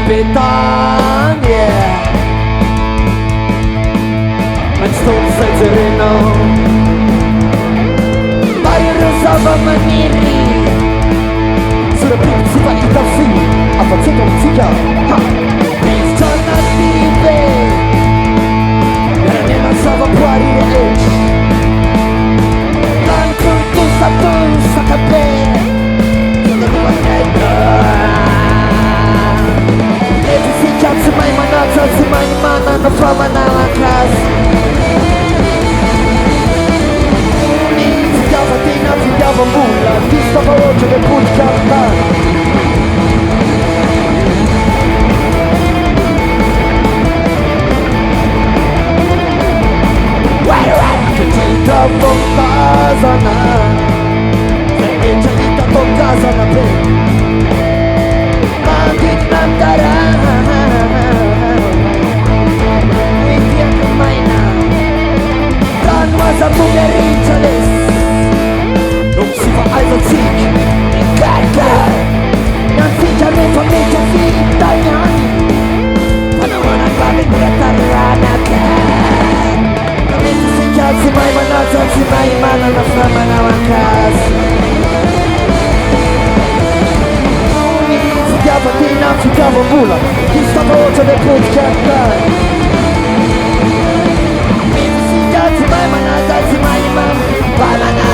pytanie, lecz stąd cytryną Mają różową maniri Zrobili cuda i tafi, a facetom cyka Jest czarna niby Nie ma słowa płari lecz Plan kultusa pulsa kapę To była jedna Trzymaj manata, trzymaj mana, no fama na lakas Widziała dyna, widziała mula Wystawało ciebie kurczka tak Czyta pokazana Zawieczali to pokazana by Magik nam dara Zapomniał Richalis Non si fa also ziek in carica Non si già ne fa mica finta gli anni Quando non arriva in diretta ranaka Non mi si già si mai manata si mai mana na fama na wakas Si chiama Dina, si chiama Mula Chi sta voce del podcast Banana